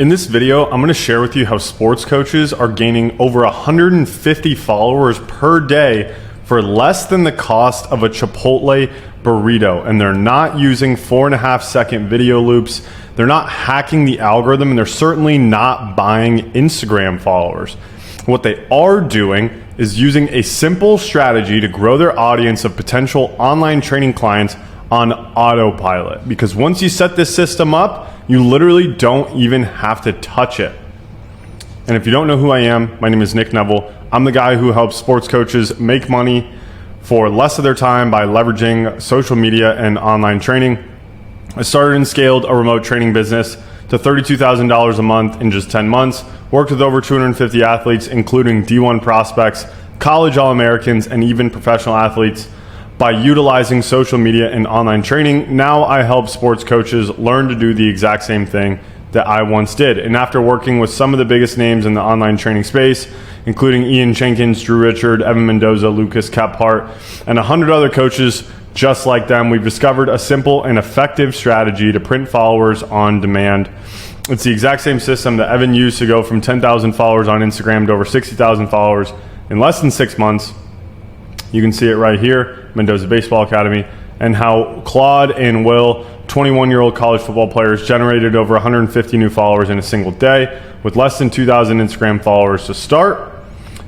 In this video, I'm going to share with you how sports coaches are gaining over 150 followers per day for less than the cost of a Chipotle burrito. And they're not using 4.5-second video loops. They're not hacking the algorithm, and they're certainly not buying Instagram followers. What they are doing is using a simple strategy to grow their audience of potential online training clients on autopilot. Because once you set this system up, you literally don't even have to touch it. And if you don't know who I am, my name is Nick Neville. I'm the guy who helps sports coaches make money for less of their time by leveraging social media and online training. I started and scaled a remote training business to $32,000 a month in just 10 months, worked with over 250 athletes, including D1 prospects, college All-Americans, and even professional athletes. By utilizing social media and online training, now I help sports coaches learn to do the exact same thing that I once did. And after working with some of the biggest names in the online training space, including Ian Jenkins, Drew Richard, Evan Mendoza, Lucas Kephart, and 100 other coaches just like them, we've discovered a simple and effective strategy to print followers on demand. It's the exact same system that Evan used to go from 10,000 followers on Instagram to over 60,000 followers in less than 6 months. You can see it right here, Mendoza Baseball Academy, and how Claude and Will, 21-year-old college football players, generated over 150 new followers in a single day with less than 2,000 Instagram followers to start.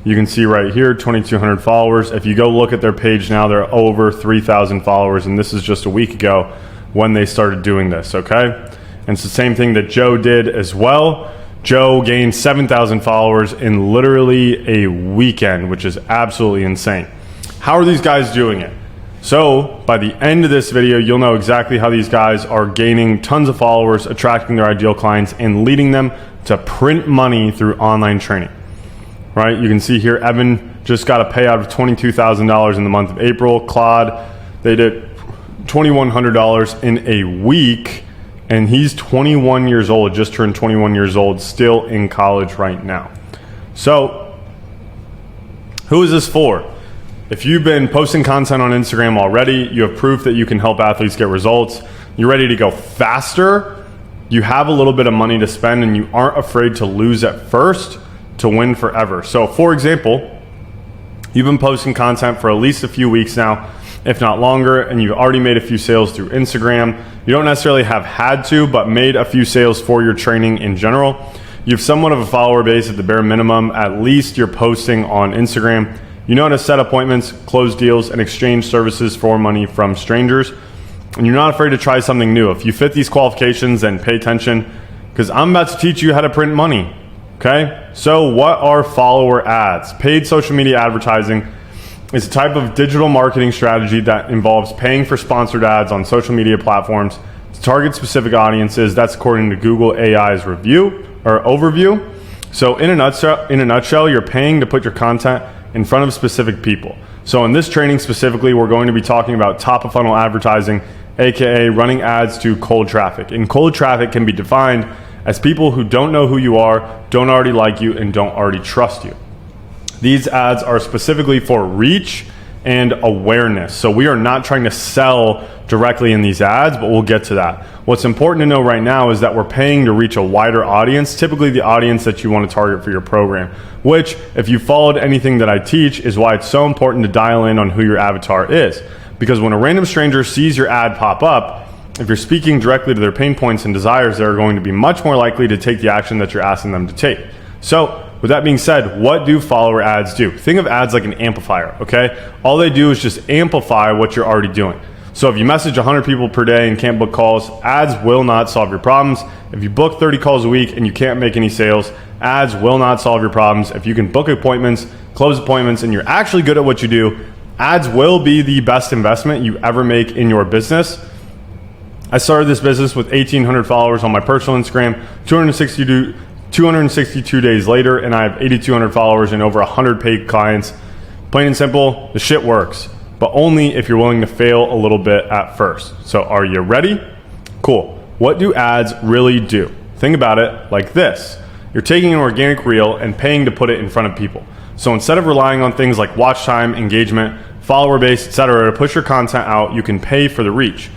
You can see right here, 2,200 followers. If you go look at their page now, they're over 3,000 followers, and this is just a week ago when they started doing this, okay? And it's the same thing that Joe did as well. Joe gained 7,000 followers in literally a weekend, which is absolutely insane. How are these guys doing it? So by the end of this video, you'll know exactly how these guys are gaining tons of followers, attracting their ideal clients, and leading them to print money through online training, right? You can see here, Evan just got a payout of $22,000 in the month of April. Claude, they did $2,100 in a week, and he's 21 years old, just turned 21 years old, still in college right now. So who is this for? If you've been posting content on Instagram already, you have proof that you can help athletes get results, you're ready to go faster, you have a little bit of money to spend, and you aren't afraid to lose at first to win forever. So for example, you've been posting content for at least a few weeks now, if not longer, and you've already made a few sales through Instagram. You don't necessarily have had to, but made a few sales for your training in general. You have somewhat of a follower base at the bare minimum. At least you're posting on Instagram. You know how to set appointments, close deals, and exchange services for money from strangers. And you're not afraid to try something new. If you fit these qualifications, then pay attention, because I'm about to teach you how to print money. Okay? So what are follower ads? Paid social media advertising is a type of digital marketing strategy that involves paying for sponsored ads on social media platforms to target specific audiences. That's according to Google AI's review or overview. So in a nutshell, you're paying to put your content in front of specific people. So in this training specifically, we're going to be talking about top of funnel advertising, aka running ads to cold traffic. And cold traffic can be defined as people who don't know who you are, don't already like you, and don't already trust you. These ads are specifically for reach and awareness. So we are not trying to sell directly in these ads, but we'll get to that. What's important to know right now is that we're paying to reach a wider audience, typically the audience that you want to target for your program, which, if you followed anything that I teach, is why it's so important to dial in on who your avatar is. Because when a random stranger sees your ad pop up, if you're speaking directly to their pain points and desires, they're going to be much more likely to take the action that you're asking them to take. So with that being said, what do follower ads do? Think of ads like an amplifier, okay? All they do is just amplify what you're already doing. So if you message 100 people per day and can't book calls, ads will not solve your problems. If you book 30 calls a week and you can't make any sales, ads will not solve your problems. If you can book appointments, close appointments, and you're actually good at what you do, ads will be the best investment you ever make in your business. I started this business with 1,800 followers on my personal Instagram, 262 days later, and I have 8,200 followers and over 100 paid clients. Plain and simple, the shit works, but only if you're willing to fail a little bit at first. So are you ready? Cool. What do ads really do? Think about it like this. You're taking an organic reel and paying to put it in front of people. So instead of relying on things like watch time, engagement, follower base, etc., to push your content out, you can pay for the reach.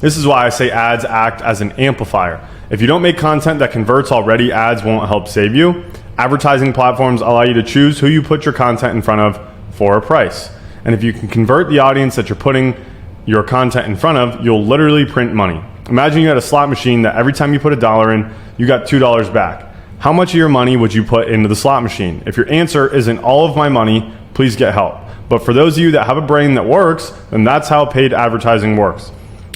This is why I say ads act as an amplifier. If you don't make content that converts already, ads won't help save you. Advertising platforms allow you to choose who you put your content in front of for a price. And if you can convert the audience that you're putting your content in front of, you'll literally print money. Imagine you had a slot machine that every time you put $1 in, you got $2 back. How much of your money would you put into the slot machine? If your answer isn't all of my money, please get help. But for those of you that have a brain that works, then that's how paid advertising works.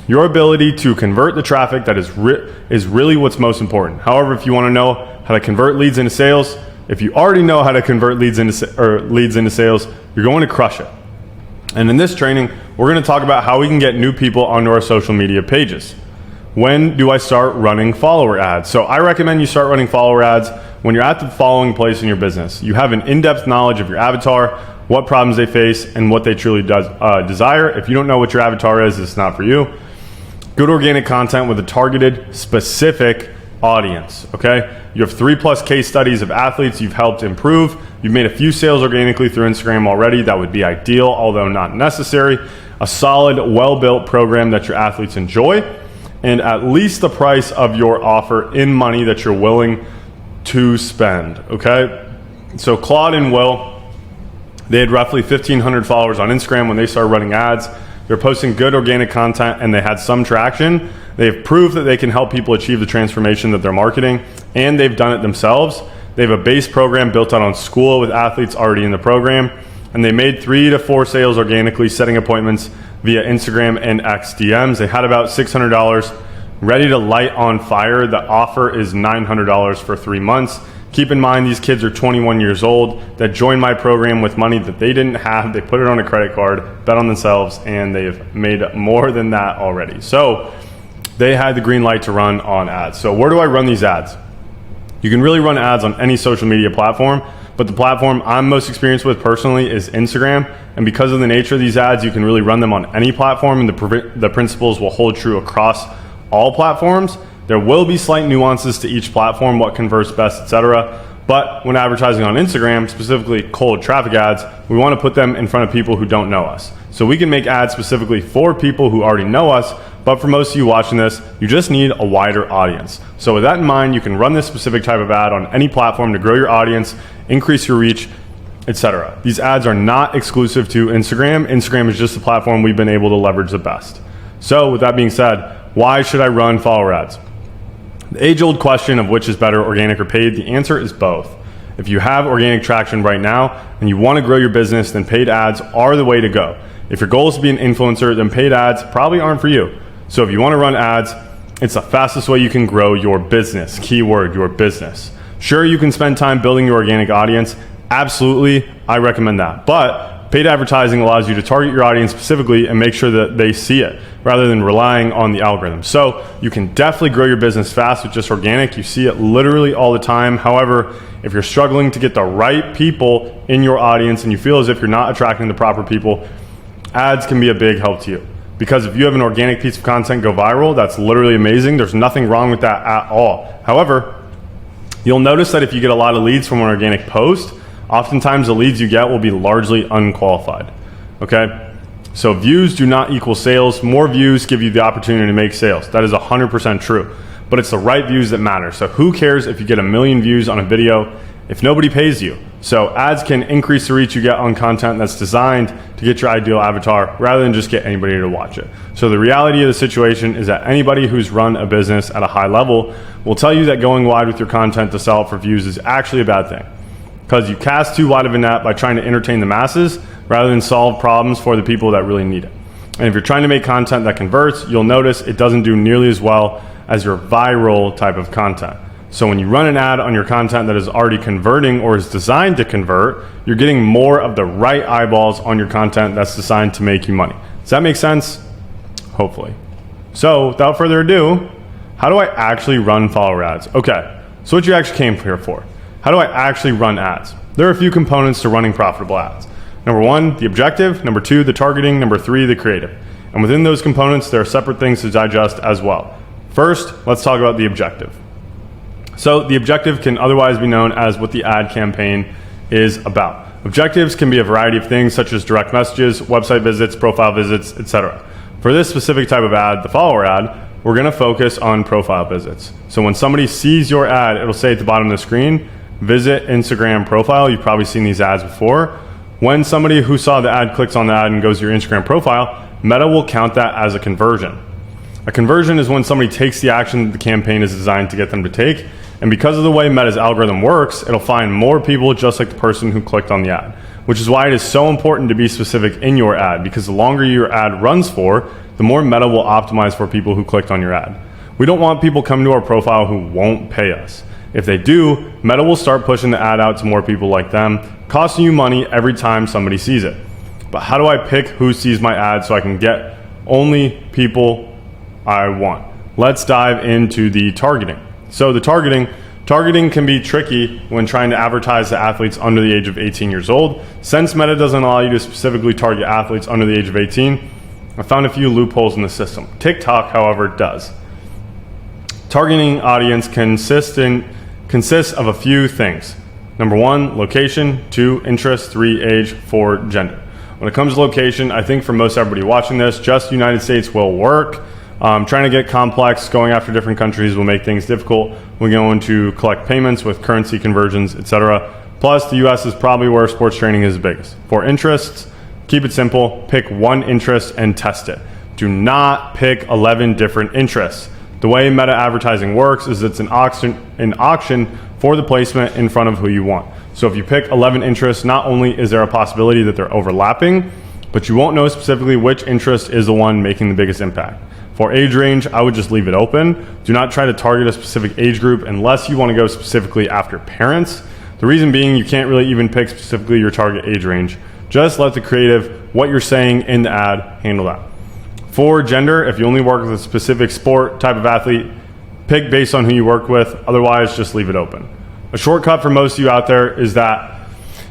Your ability to convert the traffic that is really what's most important. However, if you want to know how to convert leads into sales, if you already know how to convert leads into sales, you're going to crush it. And in this training, we're going to talk about how we can get new people onto our social media pages. When do I start running follower ads? So I recommend you start running follower ads when you're at the following place in your business. You have an in-depth knowledge of your avatar, what problems they face, and what they truly desire. If you don't know what your avatar is, it's not for you. Good organic content with a targeted, specific audience, okay? You have 3+ case studies of athletes you've helped improve. You've made a few sales organically through Instagram already. That would be ideal, although not necessary. A solid, well-built program that your athletes enjoy, and at least the price of your offer in money that you're willing to spend, okay? So Claude and Will, they had roughly 1,500 followers on Instagram when they started running ads. They're posting good organic content and they had some traction. They've proved that they can help people achieve the transformation that they're marketing, and they've done it themselves. They have a base program built out on school with athletes already in the program, and they made 3 to 4 sales organically, setting appointments via Instagram and X DMs. They had about $600 ready to light on fire. The offer is $900 for 3 months. Keep in mind, these kids are 21 years old that joined my program with money that they didn't have. They put it on a credit card, bet on themselves, and they've made more than that already. So they had the green light to run on ads. So where do I run these ads? You can really run ads on any social media platform, but the platform I'm most experienced with personally is Instagram. And because of the nature of these ads, you can really run them on any platform, and the principles will hold true across all platforms. There will be slight nuances to each platform, what converts best, etc. But when advertising on Instagram, specifically cold traffic ads, we want to put them in front of people who don't know us. So we can make ads specifically for people who already know us, but for most of you watching this, you just need a wider audience. So with that in mind, you can run this specific type of ad on any platform to grow your audience, increase your reach, etc. These ads are not exclusive to Instagram. Instagram is just the platform we've been able to leverage the best. So with that being said, why should I run follower ads? The age-old question of which is better, organic or paid, the answer is both. If you have organic traction right now and you want to grow your business, then paid ads are the way to go. If your goal is to be an influencer, then paid ads probably aren't for you. So if you want to run ads, it's the fastest way you can grow your business. Keyword, your business. Sure, you can spend time building your organic audience. Absolutely, I recommend that. But paid advertising allows you to target your audience specifically and make sure that they see it rather than relying on the algorithm. So you can definitely grow your business fast with just organic. You see it literally all the time. However, if you're struggling to get the right people in your audience and you feel as if you're not attracting the proper people, ads can be a big help to you. Because if you have an organic piece of content go viral, that's literally amazing. There's nothing wrong with that at all. However, you'll notice that if you get a lot of leads from an organic post, oftentimes the leads you get will be largely unqualified, okay? So views do not equal sales. More views give you the opportunity to make sales. That is 100% true, but it's the right views that matter. So who cares if you get 1 million views on a video if nobody pays you? So ads can increase the reach you get on content that's designed to get your ideal avatar rather than just get anybody to watch it. So the reality of the situation is that anybody who's run a business at a high level will tell you that going wide with your content to sell it for views is actually a bad thing, because you cast too wide of a net by trying to entertain the masses rather than solve problems for the people that really need it. And if you're trying to make content that converts, you'll notice it doesn't do nearly as well as your viral type of content. So when you run an ad on your content that is already converting or is designed to convert, you're getting more of the right eyeballs on your content that's designed to make you money. Does that make sense? Hopefully. So without further ado, how do I actually run follower ads? Okay, so what you actually came here for. How do I actually run ads? There are a few components to running profitable ads. Number 1, the objective. Number 2, the targeting. Number 3, the creative. And within those components, there are separate things to digest as well. First, let's talk about the objective. So the objective can otherwise be known as what the ad campaign is about. Objectives can be a variety of things such as direct messages, website visits, profile visits, etc. For this specific type of ad, the follower ad, we're gonna focus on profile visits. So when somebody sees your ad, it'll say at the bottom of the screen, visit Instagram profile. You've probably seen these ads before. When somebody who saw the ad clicks on the ad and goes to your Instagram profile, Meta will count that as a conversion. A conversion is when somebody takes the action that the campaign is designed to get them to take. And because of the way Meta's algorithm works, it'll find more people just like the person who clicked on the ad, which is why it is so important to be specific in your ad, because the longer your ad runs for, the more Meta will optimize for people who clicked on your ad. We don't want people coming to our profile who won't pay us. If they do, Meta will start pushing the ad out to more people like them, costing you money every time somebody sees it. But how do I pick who sees my ad so I can get only people I want? Let's dive into the targeting. So the targeting can be tricky when trying to advertise to athletes under the age of 18 years old. Since Meta doesn't allow you to specifically target athletes under the age of 18, I found a few loopholes in the system. TikTok, however, does. Targeting audience consists of a few things. Number 1, location. 2, interest. 3, age. 4, gender. When it comes to location, I think for most everybody watching this, just United States will work. Trying to get complex, going after different countries will make things difficult. We're going to collect payments with currency conversions, etc. Plus, the US is probably where sports training is biggest. For interests, keep it simple. Pick one interest and test it. Do not pick 11 different interests. The way meta advertising works is it's an auction for the placement in front of who you want. So if you pick 11 interests, not only is there a possibility that they're overlapping, but you won't know specifically which interest is the one making the biggest impact. For age range, I would just leave it open. Do not try to target a specific age group unless you want to go specifically after parents. The reason being, you can't really even pick specifically your target age range. Just let the creative, what you're saying in the ad, handle that. For gender, if you only work with a specific sport type of athlete, pick based on who you work with. Otherwise, just leave it open. A shortcut for most of you out there is that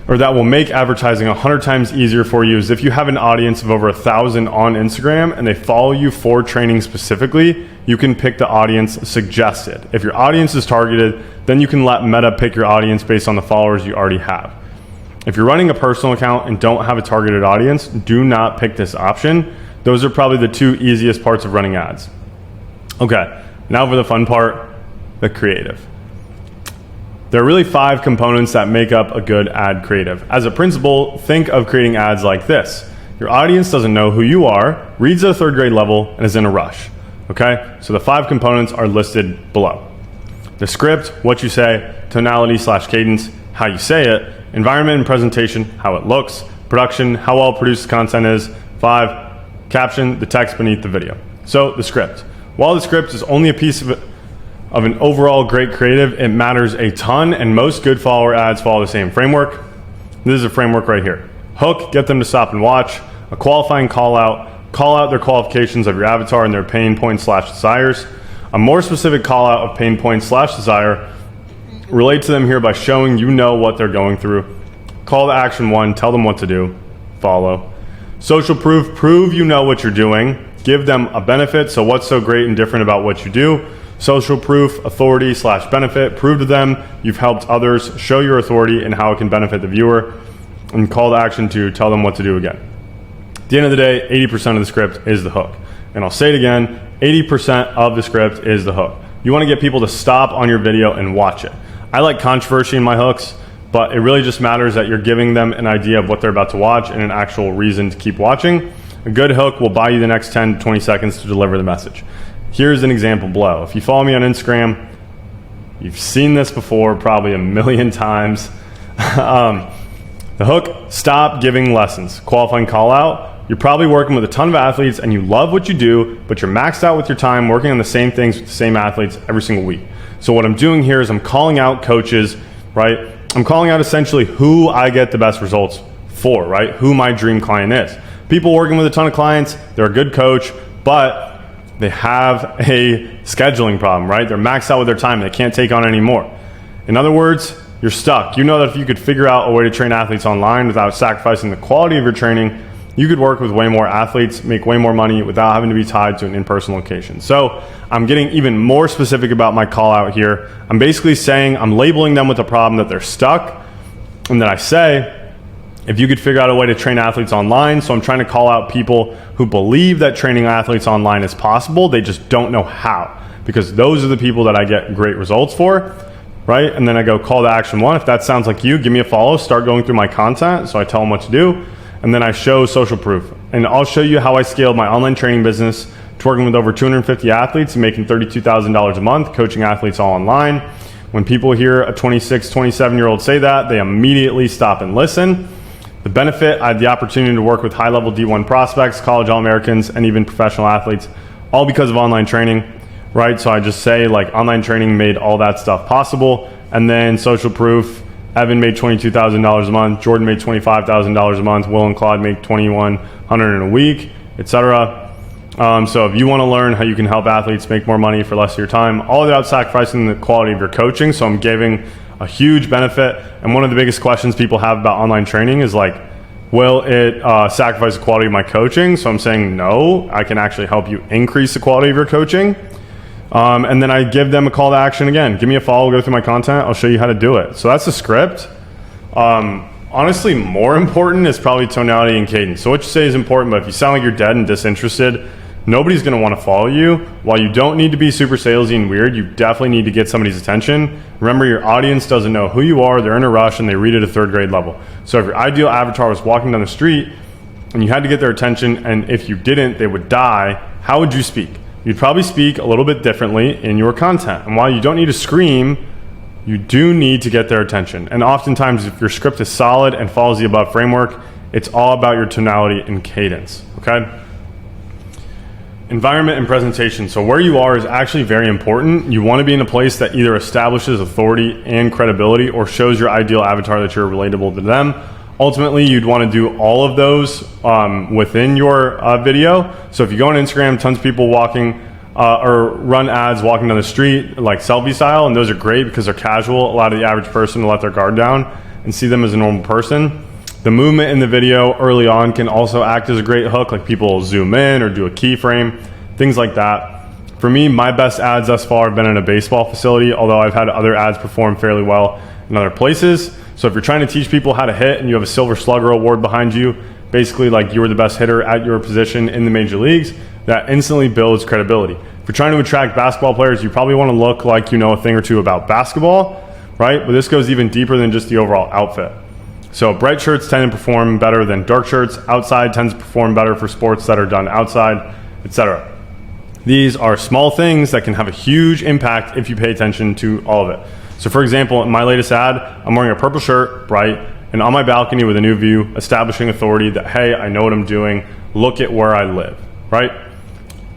will make advertising 100 times easier for you is if you have an audience of over 1,000 on Instagram and they follow you for training specifically, you can pick the audience suggested. If your audience is targeted, then you can let Meta pick your audience based on the followers you already have. If you're running a personal account and don't have a targeted audience, do not pick this option. Those are probably the two easiest parts of running ads. Okay, now for the fun part, the creative. There are really 5 components that make up a good ad creative. As a principle, think of creating ads like this. Your audience doesn't know who you are, reads at a 3rd grade level, and is in a rush. Okay, so the 5 components are listed below. The script, what you say, tonality/cadence, how you say it, environment and presentation, how it looks, production, how well produced content is, 5, caption, the text beneath the video. So the script. While the script is only a piece of an overall great creative, it matters a ton, and most good follower ads follow the same framework. This is a framework right here. Hook, get them to stop and watch. A qualifying call out their qualifications of your avatar and their pain points/desires. A more specific call out of pain points/desire. Relate to them here by showing you know what they're going through. Call to action 1, tell them what to do. Follow. Social proof, prove you know what you're doing. Give them a benefit, so what's so great and different about what you do? Social proof, authority/benefit, prove to them you've helped others, show your authority and how it can benefit the viewer, and call to action to tell them what to do again. At the end of the day, 80% of the script is the hook. And I'll say it again, 80% of the script is the hook. You want to get people to stop on your video and watch it. I like controversy in my hooks, but it really just matters that you're giving them an idea of what they're about to watch and an actual reason to keep watching. A good hook will buy you the next 10 to 20 seconds to deliver the message. Here's an example below. If you follow me on Instagram, you've seen this before probably a million times. The hook, stop giving lessons. Qualifying call out. You're probably working with a ton of athletes and you love what you do, but you're maxed out with your time working on the same things with the same athletes every single week. So what I'm doing here is I'm calling out coaches, right? I'm calling out essentially who I get the best results for, right? Who my dream client is. People working with a ton of clients, they're a good coach, but they have a scheduling problem, right? They're maxed out with their time. They can't take on any more. In other words, you're stuck. You know that if you could figure out a way to train athletes online without sacrificing the quality of your training, you could work with way more athletes, make way more money without having to be tied to an in-person location. So I'm getting even more specific about my call out here. I'm basically saying I'm labeling them with a problem that they're stuck, and then I say, If you could figure out a way to train athletes online, so I'm trying to call out people who believe that training athletes online is possible, they just don't know how, because those are the people that I get great results for, right? And then I go call to action 1. If that sounds like you, give me a follow, start going through my content. So I tell them what to do, and then I show social proof. And I'll show you how I scaled my online training business to working with over 250 athletes and making $32,000 a month, coaching athletes all online. When people hear a 26, 27-year-old say that, they immediately stop and listen. The benefit, I had the opportunity to work with high-level D1 prospects, college All-Americans, and even professional athletes, all because of online training, right? So I just say like online training made all that stuff possible. And then social proof, Evan made $22,000 a month, Jordan made $25,000 a month, Will and Claude make $2,100 in a week, etc. So if you want to learn how you can help athletes make more money for less of your time, all without sacrificing the quality of your coaching. So I'm giving a huge benefit. And one of the biggest questions people have about online training is like, will it sacrifice the quality of my coaching? So I'm saying no, I can actually help you increase the quality of your coaching. And then I give them a call to action again. Give me a follow, go through my content, I'll show you how to do it. So that's the script. Honestly, more important is probably tonality and cadence. So what you say is important, but if you sound like you're dead and disinterested, nobody's going to want to follow you. While you don't need to be super salesy and weird, you definitely need to get somebody's attention. Remember, your audience doesn't know who you are, they're in a rush, and they read at a 3rd grade level. So if your ideal avatar was walking down the street and you had to get their attention, and if you didn't, they would die, how would you speak? You'd probably speak a little bit differently in your content. And while you don't need to scream, you do need to get their attention. And oftentimes, if your script is solid and follows the above framework, it's all about your tonality and cadence, okay? Environment and presentation. So where you are is actually very important. You want to be in a place that either establishes authority and credibility or shows your ideal avatar that you're relatable to them. Ultimately, you'd want to do all of those within your video. So if you go on Instagram, tons of people walking or run ads walking down the street like selfie style, and those are great because they're casual, allow the average person to let their guard down and see them as a normal person. The movement in the video early on can also act as a great hook, like people zoom in or do a keyframe, things like that. For me, my best ads thus far have been in a baseball facility, although I've had other ads perform fairly well in other places. So if you're trying to teach people how to hit and you have a Silver Slugger award behind you, basically like you were the best hitter at your position in the major leagues, that instantly builds credibility. If you're trying to attract basketball players, you probably want to look like you know a thing or two about basketball, right? But this goes even deeper than just the overall outfit. So bright shirts tend to perform better than dark shirts. Outside tends to perform better for sports that are done outside, etc. These are small things that can have a huge impact if you pay attention to all of it. So for example, in my latest ad, I'm wearing a purple shirt, bright, and on my balcony with a new view, establishing authority that, hey, I know what I'm doing. Look at where I live, right?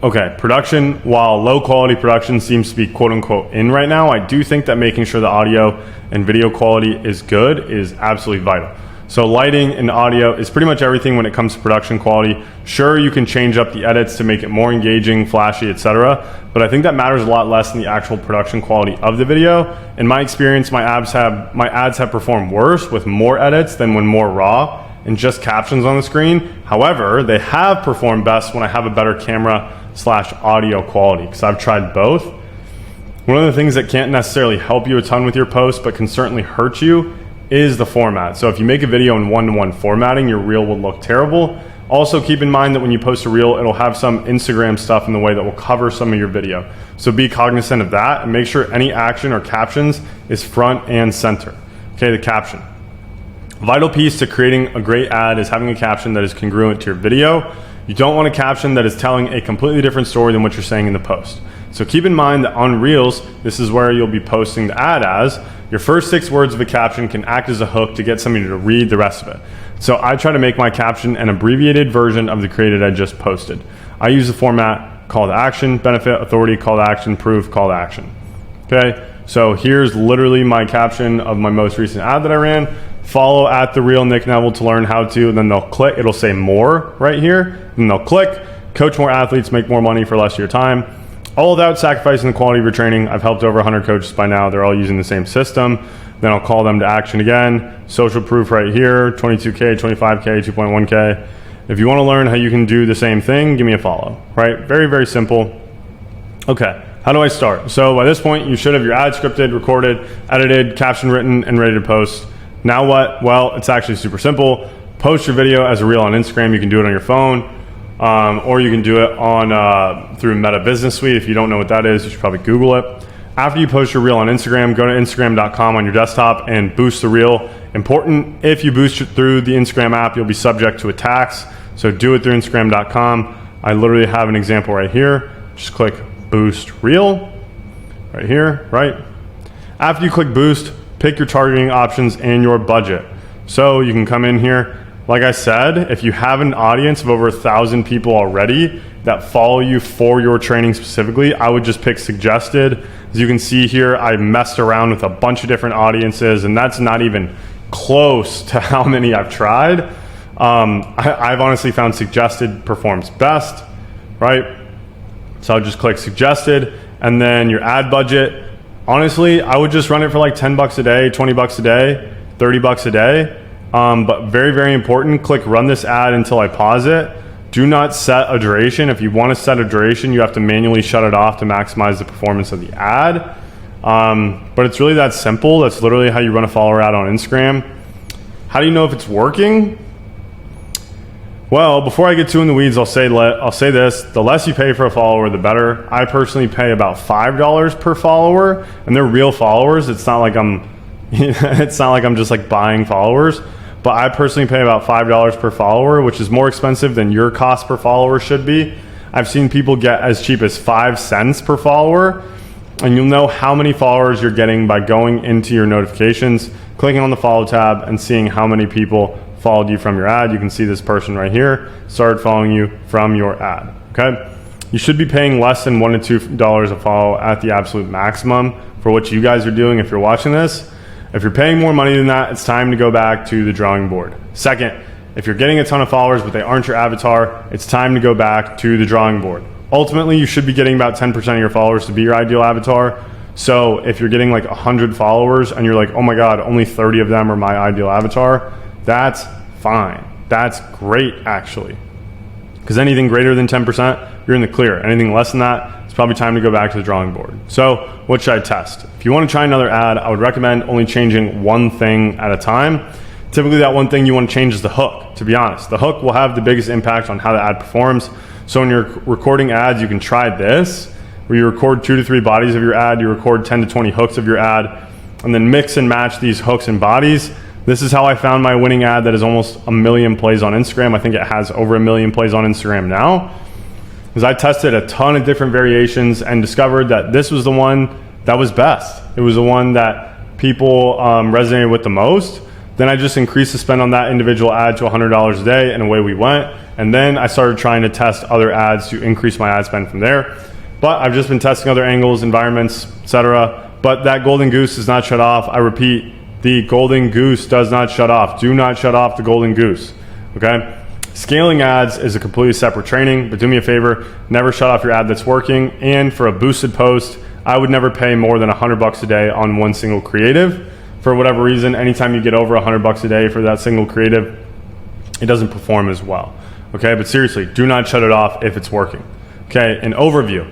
Okay, production, while low quality production seems to be quote unquote in right now, I do think that making sure the audio and video quality is good is absolutely vital. So lighting and audio is pretty much everything when it comes to production quality. Sure, you can change up the edits to make it more engaging, flashy, etc. But I think that matters a lot less than the actual production quality of the video. In my experience, my ads have performed worse with more edits than when more raw and just captions on the screen. However, they have performed best when I have a better camera/audio quality, because I've tried both. One of the things that can't necessarily help you a ton with your post, but can certainly hurt you, is the format. So if you make a video in 1:1 formatting, your reel will look terrible. Also keep in mind that when you post a reel, it'll have some Instagram stuff in the way that will cover some of your video. So be cognizant of that and make sure any action or captions is front and center. Okay, the caption. Vital piece to creating a great ad is having a caption that is congruent to your video. You don't want a caption that is telling a completely different story than what you're saying in the post. So keep in mind that on Reels, this is where you'll be posting the ad as. Your first 6 words of a caption can act as a hook to get somebody to read the rest of it. So I try to make my caption an abbreviated version of the created I just posted. I use the format call to action, benefit, authority, call to action, proof, call to action. Okay, so here's literally my caption of my most recent ad that I ran. Follow at the real Nick Neville to learn how to, and then they'll click, it'll say more right here, and they'll click, coach more athletes, make more money for less of your time. All without sacrificing the quality of your training. I've helped over 100 coaches by now. They're all using the same system. Then I'll call them to action again. Social proof right here, 22K, 25K, 2.1K. If you want to learn how you can do the same thing, give me a follow, right? Very, very simple. Okay, how do I start? So by this point, you should have your ad scripted, recorded, edited, caption written, and ready to post. Now what? Well, it's actually super simple. post your video as a reel on Instagram. You can do it on your phone, or you can do it on through Meta Business Suite. If you don't know what that is, you should probably Google it. After you post your reel on Instagram, go to Instagram.com on your desktop and boost the reel. Important, if you boost it through the Instagram app, you'll be subject to a tax. So do it through Instagram.com. I literally have an example right here. Just click boost reel right here, right? After you click boost, pick your targeting options and your budget. So you can come in here. Like I said, if you have an audience of over 1,000 people already that follow you for your training specifically, I would just pick suggested. As you can see here, I messed around with a bunch of different audiences, and that's not even close to how many I've tried. I've honestly found suggested performs best, right? So I'll just click suggested, and then your ad budget. Honestly, I would just run it for like 10 bucks a day, 20 bucks a day, 30 bucks a day. But very, very important, click run this ad until I pause it. Do not set a duration. If you want to set a duration, you have to manually shut it off to maximize the performance of the ad. But it's really that simple. That's literally how you run a follower ad on Instagram. How do you know if it's working? Well, before I get too in the weeds, I'll say this: the less you pay for a follower, the better. I personally pay about $5 per follower, and they're real followers. It's not like I'm just like buying followers. But I personally pay about $5 per follower, which is more expensive than your cost per follower should be. I've seen people get as cheap as 5 cents per follower, and you'll know how many followers you're getting by going into your notifications, clicking on the follow tab, and seeing how many people followed you from your ad. You can see this person right here started following you from your ad, okay? You should be paying less than $1 to $2 a follow at the absolute maximum for what you guys are doing if you're watching this. If you're paying more money than that, it's time to go back to the drawing board. Second, if you're getting a ton of followers but they aren't your avatar, it's time to go back to the drawing board. Ultimately, you should be getting about 10% of your followers to be your ideal avatar. So if you're getting like 100 followers and you're like, oh my God, only 30 of them are my ideal avatar, that's fine. That's great, actually. Because anything greater than 10%, you're in the clear. Anything less than that, it's probably time to go back to the drawing board. So what should I test? If you want to try another ad, I would recommend only changing one thing at a time. Typically that one thing you want to change is the hook, to be honest. The hook will have the biggest impact on how the ad performs. So when you're recording ads, you can try this, where you record 2 to 3 bodies of your ad, you record 10 to 20 hooks of your ad, and then mix and match these hooks and bodies. This is how I found my winning ad that is almost 1 million plays on Instagram. I think it has over 1 million plays on Instagram now. Because I tested a ton of different variations and discovered that this was the one that was best. It was the one that people resonated with the most. Then I just increased the spend on that individual ad to $100 a day, and away we went. And then I started trying to test other ads to increase my ad spend from there. But I've just been testing other angles, environments, etc. But that golden goose does not shut off. I repeat, the golden goose does not shut off. Do not shut off the golden goose, okay? Scaling ads is a completely separate training, but do me a favor, never shut off your ad that's working. And for a boosted post, I would never pay more than $100 a day on one single creative. For whatever reason, anytime you get over $100 a day for that single creative, it doesn't perform as well, okay? But seriously, do not shut it off if it's working. Okay, an overview.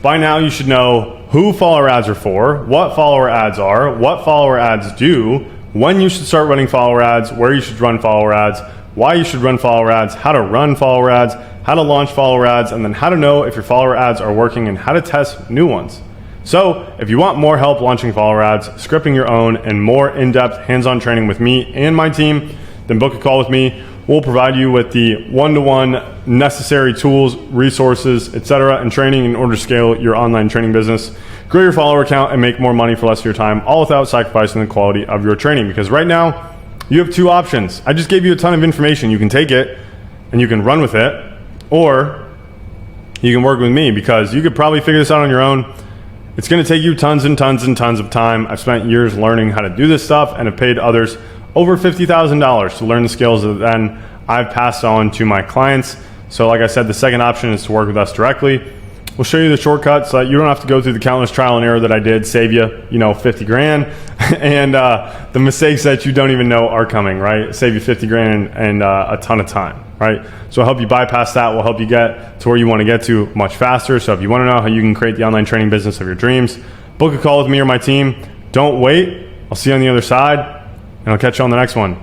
By now you should know who follower ads are for, what follower ads are, what follower ads do, when you should start running follower ads, where you should run follower ads, why you should run follower ads, how to run follower ads, how to launch follower ads, and then how to know if your follower ads are working and how to test new ones. So if you want more help launching follower ads, scripting your own, and more in-depth hands-on training with me and my team, then book a call with me. We'll provide you with the one-to-one necessary tools, resources, etc., and training in order to scale your online training business, grow your follower count, and make more money for less of your time, all without sacrificing the quality of your training. Because right now, you have 2 options. I just gave you a ton of information. You can take it and you can run with it, or you can work with me, because you could probably figure this out on your own. It's going to take you tons and tons and tons of time. I've spent years learning how to do this stuff and have paid others over $50,000 to learn the skills that then I've passed on to my clients. So like I said, the second option is to work with us directly. We'll show you the shortcuts so that you don't have to go through the countless trial and error that I did, save you, 50 grand, and the mistakes that you don't even know are coming, right? Save you 50 grand and a ton of time, right? So I'll help you bypass that. We'll help you get to where you want to get to much faster. So if you want to know how you can create the online training business of your dreams, book a call with me or my team. Don't wait. I'll see you on the other side, and I'll catch you on the next one.